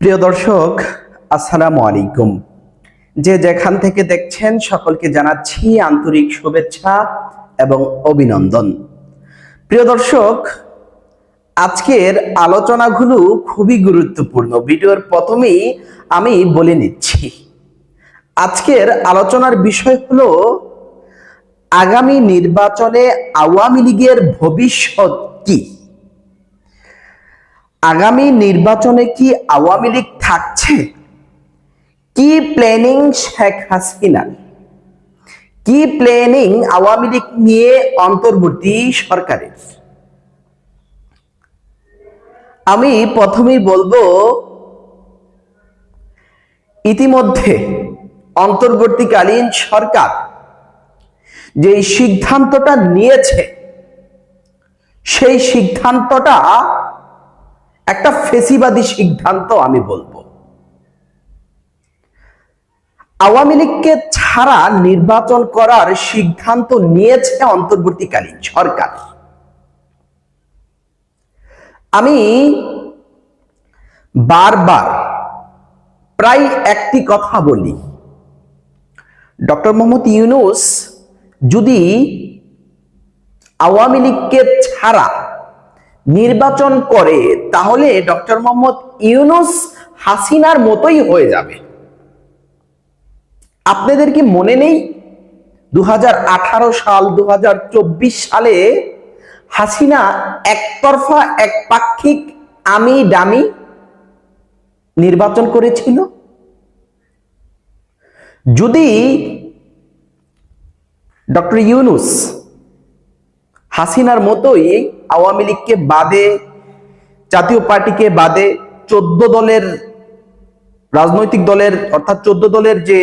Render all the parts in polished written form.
প্রিয় দর্শক, আসসালামু আলাইকুম। যে যেখান থেকে দেখছেন সকলকে জানাচ্ছি আন্তরিক শুভেচ্ছা এবং অভিনন্দন। প্রিয় দর্শক, আজকের আলোচনাগুলো খুবই গুরুত্বপূর্ণ। ভিডিওর প্রথমেই আমি বলে নিচ্ছি, আজকের আলোচনার বিষয় হলো আগামী নির্বাচনে আওয়ামী লীগের ভবিষ্যৎ কি। আগামী নির্বাচনে কি আওয়ামী লীগ থাকছে? কি প্ল্যানিং শেখ হাসিনার? কি প্ল্যানিং আওয়ামী লীগ নিয়ে অন্তর্বর্তী সরকারের? আমি প্রথমেই বলবো, ইতিমধ্যে অন্তর্বর্তীকালীন সরকার যে সিদ্ধান্তটা নিয়েছে, সেই সিদ্ধান্তটা একটা ফেসিবাদী সিদ্ধান্ত আমি বলবো। আওয়ামী লীগকে ছাড়া নির্বাচন করার সিদ্ধান্ত নিয়েছে অন্তর্বর্তীকালীন সরকার। আমি বারবার প্রায় একটি কথা বলি, ডক্টর মোহাম্মদ ইউনূস যদি আওয়ামী লীগকে ছাড়া নির্বাচন করে, তাহলে ডক্টর মোহাম্মদ ইউনূস হাসিনার মতোই হয়ে যাবে। আপনাদের কি মনে নেই 2018 সাল 2024 সালে হাসিনা একতরফা একপাক্ষিক আমি ডামি নির্বাচন করেছিল? যদি ডক্টর ইউনূস হাসিনার মতোই আওয়ামী লীগকে বাদে, জাতীয় পার্টিকে বাদে 14 দলের রাজনৈতিক দলের, অর্থাৎ 14 দলের যে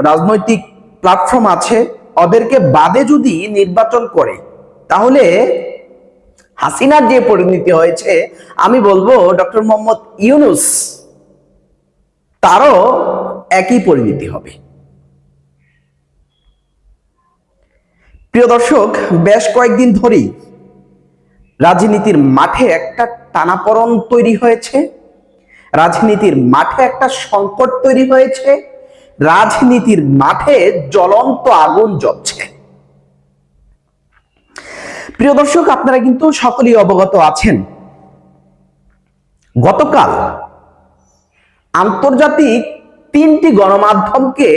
রাজনৈতিক প্ল্যাটফর্ম আছে, ওদেরকে বাদে যদি নির্বাচন করে, তাহলে হাসিনার যে পরিণতি হয়েছে, আমি বলবো ডক্টর মোহাম্মদ ইউনূস তারও একই পরিণতি হবে। প্রিয় দর্শক, বেশ কয়েকদিন ধরেই রাজনীতির মাঠে একটা টানাপোড়েন তৈরি হয়েছে, রাজনীতির মাঠে একটা সংকট তৈরি হয়েছে, রাজনীতির মাঠে জ্বলন্ত আগুন জ্বলছে। প্রিয় দর্শক, আপনারা কিন্তু সকলেই অবগত আছেন, গতকাল আন্তর্জাতিক 3টি গণমাধ্যমকে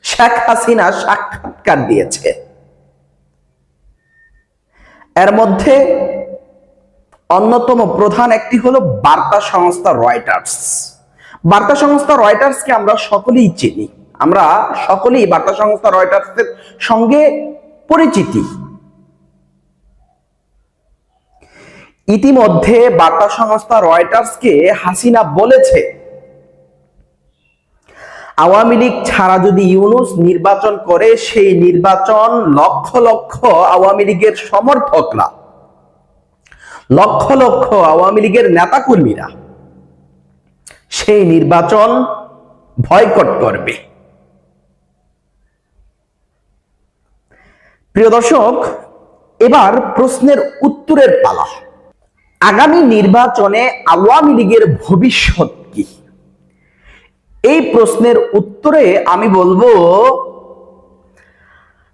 শেখ হাসিনা সাক্ষাৎকার দিয়েছে। এর মধ্যে অন্যতম প্রধান একটি হলো বার্তা সংস্থা রয়টার্স। বার্তা সংস্থা রয়টার্সকে আমরা সকলেই চিনি, আমরা সকলেই বার্তা সংস্থা রয়টার্সের সঙ্গে পরিচিতি। ইতিমধ্যে বার্তা সংস্থা রয়টার্সকে হাসিনা বলেছে, আওয়ামী লীগ ছাড়া যদি ইউনূস নির্বাচন করে, সেই নির্বাচন লক্ষ লক্ষ আওয়ামী লীগের সমর্থকরা, লক্ষ লক্ষ আওয়ামী লীগের নেতাকর্মীরা সেই নির্বাচন বয়কট করবে। প্রিয় দর্শক, এবার প্রশ্নের উত্তরের পালা। আগামী নির্বাচনে আওয়ামী লীগের ভবিষ্যৎ কি? এই প্রশ্নের উত্তরে আমি বলবো,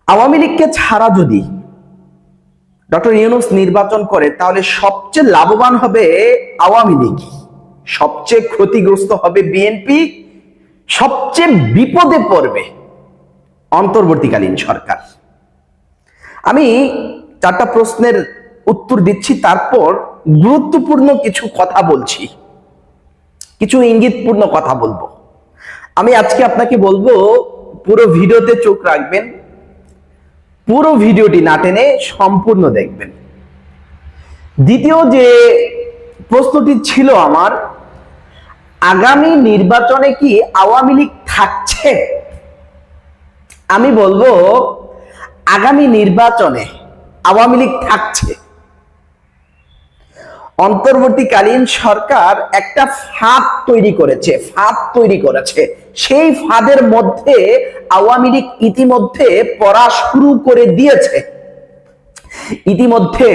আওয়ামী লীগকে ছাড়া যদি ডক্টর ইউনূস নির্বাচন করে, তাহলে সবচেয়ে লাভবান হবে আওয়ামী লীগ, সবচেয়ে ক্ষতিগ্রস্ত হবে বিএনপি, সবচেয়ে বিপদে পড়বে অন্তর্বর্তীকালীন সরকার। আমি 4টা প্রশ্নের উত্তর দিচ্ছি, তারপর গুরুত্বপূর্ণ কিছু কথা বলছি, কিছু ইঙ্গিতপূর্ণ কথা বলবো। আমি আজকে আপনাকে বলবো, পুরো ভিডিওতে চোখ রাখবেন, পুরো ভিডিওটি না টেনে সম্পূর্ণ দেখবেন। দ্বিতীয় যে প্রশ্নটি ছিল আমার, আগামী নির্বাচনে কি আওয়ামী লীগ থাকছে? আমি বলবো, আগামী নির্বাচনে আওয়ামী লীগ থাকছে। অন্তর্বর্তীকালীন সরকার একটা ফাঁদ তৈরি করেছে, সেই ফাঁদের মধ্যে আওয়ামী লীগ ইতিমধ্যে পড়া শুরু করে দিয়েছে। ইতিমধ্যে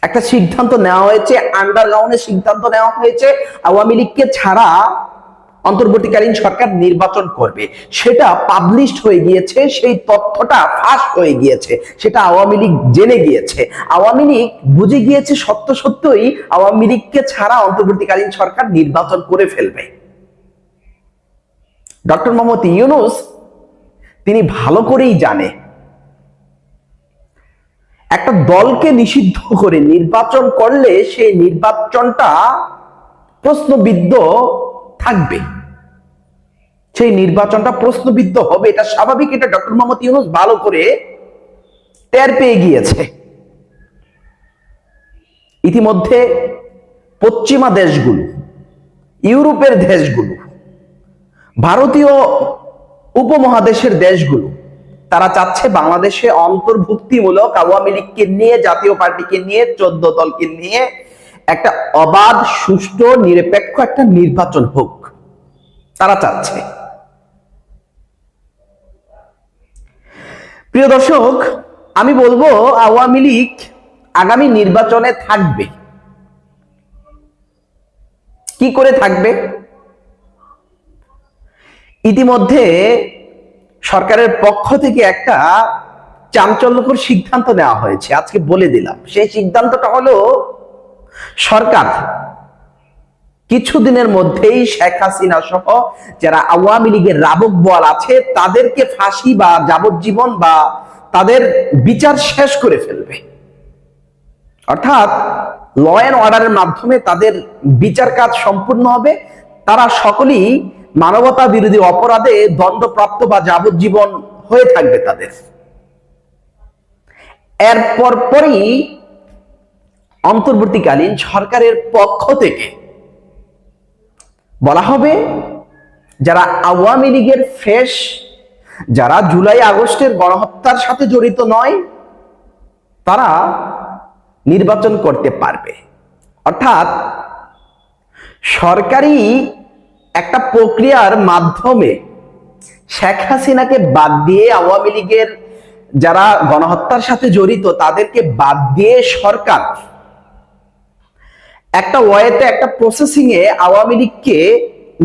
একটা সিদ্ধান্ত নেওয়া হয়েছে, আন্ডারগ্রাউন্ডে সিদ্ধান্ত নেওয়া হয়েছে আওয়ামী লীগকে ছাড়া অন্তর্বর্তীকালীন সরকার নির্বাচন করবে। সেটা পাবলিশড হয়ে গিয়েছে, সেই তথ্যটা ফাঁস হয়ে গিয়েছে, সেটা আওয়ামী লীগ জেনে গিয়েছে। আওয়ামী লীগ বুঝে গিয়েছে সত্য সত্যই আওয়ামী লীগকে ছাড়া অন্তর্বর্তীকালীন সরকার নির্বাচন করে ফেলবে। ডক্টর মোহাম্মদ ইউনূস তিনি ভালো করেই জানে একটা দলকে নিষিদ্ধ করে নির্বাচন করলে সেই নির্বাচনটা প্রশ্নবিদ্ধ থাকবে, সেই নির্বাচনটা প্রশ্নবিদ্ধ হবে, এটা স্বাভাবিক। এটা ডক্টর মোহাম্মদ ইউনূস ভালো করে টের পেয়ে গিয়েছে। ইতিমধ্যে পশ্চিমা দেশগুলো, ইউরোপের দেশগুলো, ভারতীয় উপমহাদেশের দেশগুলো তারা চাচ্ছে বাংলাদেশে অন্তর্ভুক্তিমূলক আওয়ামী লীগকে নিয়ে, জাতীয় পার্টিকে নিয়ে, 14 দলকে নিয়ে একটা অবাধ, সুষ্ঠু, নিরপেক্ষ একটা নির্বাচন হোক, তারা চাচ্ছে। প্রিয় দর্শক, আমি বলবো আওয়ামী লীগ আগামী নির্বাচনে থাকবে। কি করে থাকবে? ইতিমধ্যে সরকারের পক্ষ থেকে একটা চাঞ্চল্যকর সিদ্ধান্ত নেওয়া হয়েছে, আজকে বলে দিলাম। সেই সিদ্ধান্তটা হলো সরকার কিছুদিনের মধ্যেই শেখ হাসিনা সহ যারা আওয়ামী লীগের রাবক বল আছে তাদেরকে ফাঁসি বা যাবজ্জীবন বা তাদের বিচার শেষ করে ফেলবে। অর্থাৎ ল অ্যান্ড অর্ডারের মাধ্যমে তাদের বিচার কাজ সম্পূর্ণ হবে। তারা সকলেই মানবতা বিরোধী অপরাধে দণ্ডপ্রাপ্ত বা যাবজ্জীবন হয়ে থাকবে তাদের। এরপর পরই অন্তর্বর্তীকালীন সরকারের পক্ষ থেকে বলা হবে যারা আওয়ামী লীগের ফ্রেশ, যারা জুলাই আগস্টের গণহত্যার সাথে জড়িত নয়, তারা নির্বাচন করতে পারবে। অর্থাৎ সরকারি একটা প্রক্রিয়ার মাধ্যমে শেখ হাসিনাকে বাদ দিয়ে আওয়ামী লীগের যারা গণহত্যার সাথে জড়িত তাদেরকে বাদ দিয়ে সরকার একটা ওয়েতে, একটা প্রসেসিং এ আওয়ামী লীগকে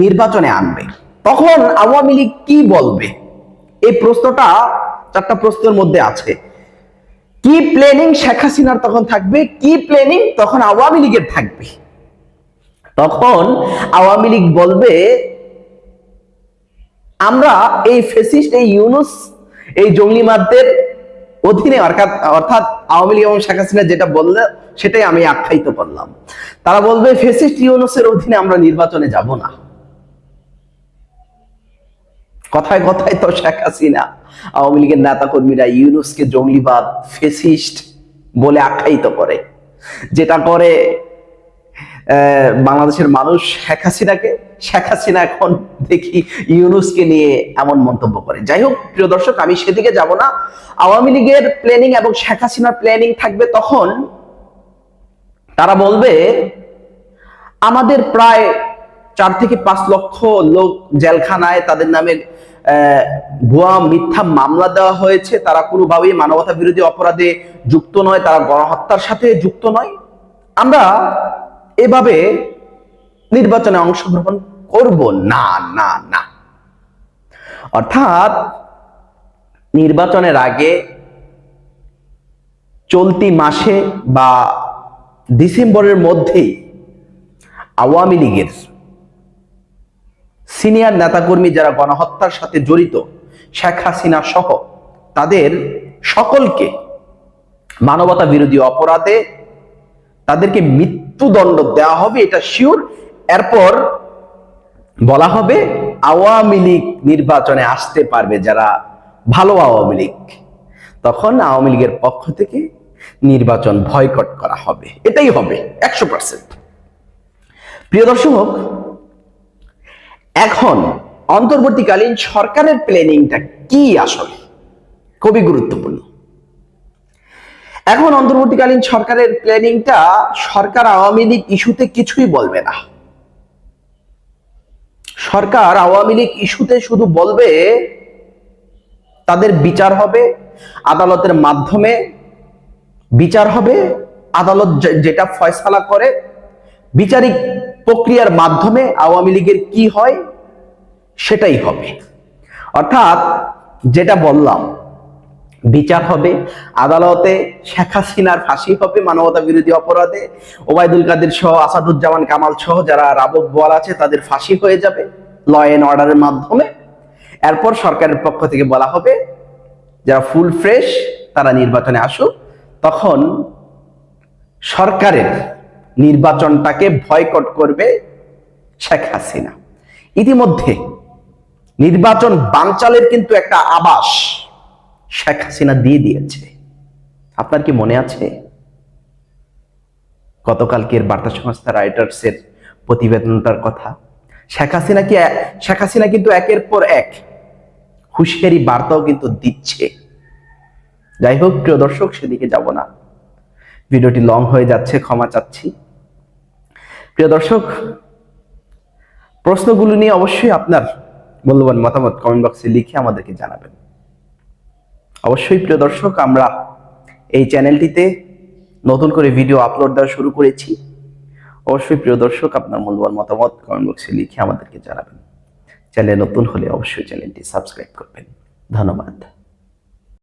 নির্বাচনে আনবে। তখন আওয়ামী লীগ কি বলবে? এই প্রশ্নটা 4টা প্রশ্নের মধ্যে আছে। কি প্ল্যানিং শেখ হাসিনার তখন থাকবে, কি প্ল্যানিং তখন আওয়ামী লীগের থাকবে। তখন আওয়ামী লীগ বলবে আমরা এই ফ্যাসিস্ট, এই ইউনূস, এই জঙ্গিবাদদের অধীনে, অর্থাৎ আওয়ামী লীগ এবং শেখ হাসিনা যেটা বললে সেটাই আমি আখ্যায়িত করলাম। তারা বলবে ফ্যাসিস্ট ইউনূসের অধীনে আমরা নির্বাচনে যাব না। কথায় কথায় তো শেখ হাসিনা, আওয়ামী লীগের নেতা কর্মীরা ইউনূসকে জঙ্গিবাদ, ফ্যাসিস্ট বলে আখ্যায়িত করে, যেটা করে বাংলাদেশের মানুষ শেখ হাসিনাকে। শেখ হাসিনা এখন দেখি ইউনূসকে নিয়ে এমন মন্তব্য করে। যাই হোক প্রিয় দর্শক, আমি সেদিকে যাব না। আওয়ামী লীগের প্ল্যানিং এবং শেখ হাসিনার প্ল্যানিং থাকবে। তখন তারা বলবে আমাদের প্রায় 4 থেকে 5 লক্ষ লোক জেলখানায়, তাদের নামে ভুয়া মিথ্যা মামলা দেওয়া হয়েছে, তারা কোনোভাবেই মানবতা বিরোধী অপরাধে যুক্ত নয়, তারা গণহত্যার সাথে যুক্ত নয়। আমরা এভাবে নির্বাচনে অংশগ্রহণ করব না, না, না। অর্থাৎ নির্বাচনের আগে চলতি মাসে বা ডিসেম্বরের মধ্যেই আওয়ামী লীগের সিনিয়র নেতাকর্মী যারা গণহত্যার সাথে জড়িত, শেখ হাসিনা সহ তাদের সকলকে মানবতা বিরোধী অপরাধে তাদেরকে মৃত্যুদণ্ড দেওয়া হবে, এটা শিওর। এরপর বলা হবে আওয়ামী লীগ নির্বাচনে আসতে পারবে যারা ভালো আওয়ামী লীগ। তখন আওয়ামী লীগের পক্ষ থেকে নির্বাচন বয়কট করা হবে। এটাই হবে 100%। প্রিয় দর্শক, এখন অন্তর্বর্তীকালীন সরকারের প্ল্যানিংটা কি আসলে খুবই গুরুত্বপূর্ণ। এখন অন্তর্বর্তীকালীন সরকারের প্ল্যানিংটা, সরকার আওয়ামী লীগ ইস্যুতে কিছুই বলবে না। সরকার আওয়ামী লীগ ইস্যুতে শুধু বলবে তাদের বিচার হবে, আদালতের মাধ্যমে বিচার হবে, আদালত যেটা ফয়সালা করে, বিচারিক প্রক্রিয়ার মাধ্যমে আওয়ামী লীগের কি হয় সেটাই হবে। অর্থাৎ যেটা বললাম, বিচার হবে আদালতে, শেখ হাসিনার ফাঁসি হবে মানবতা বিরোধী অপরাধে, ওবায়দুল কাদের সহ, আসাদুজ্জামান কামাল সহ যারা রাবত বোয়াল আছে তাদের ফাঁসি হয়ে যাবে ল এন্ড অর্ডারের মাধ্যমে। এরপর সরকারের পক্ষ থেকে বলা হবে যারা ফুল ফ্রেশ তারা নির্বাচনে আসুক। তখন সরকারের নির্বাচনটাকে বয়কট করবে শেখ হাসিনা। ইতিমধ্যে নির্বাচন বানচালের কিন্তু একটা আভাস শেখ হাসিনা দিয়ে দিয়েছে। আপনার কি মনে আছে গতকালকের বার্তা সংস্থা রাইটার্সের প্রতিবেদনটার কথা? শেখ হাসিনা কিন্তু একের পর এক হুঁশিয়ারি বার্তাও কিন্তু দিচ্ছে। যাই হোক প্রিয় দর্শক, সেদিকে যাব না, ভিডিওটি লং হয়ে যাচ্ছে, ক্ষমা চাচ্ছি। প্রিয় দর্শক, প্রশ্নগুলো নিয়ে অবশ্যই আপনার মূল্যবান মতামত কমেন্ট বক্সে লিখে আমাদেরকে জানাবেন। অবশ্যই প্রিয় দর্শক, আমরা এই চ্যানেলটিতে নতুন করে ভিডিও আপলোড দেওয়া শুরু করেছি। অবশ্যই প্রিয় দর্শক, আপনার মূল্যবান মতামত কমেন্ট বক্সে লিখে আমাদেরকে জানাবেন। চ্যানেল নতুন হলে অবশ্যই চ্যানেলটি সাবস্ক্রাইব করবেন। ধন্যবাদ।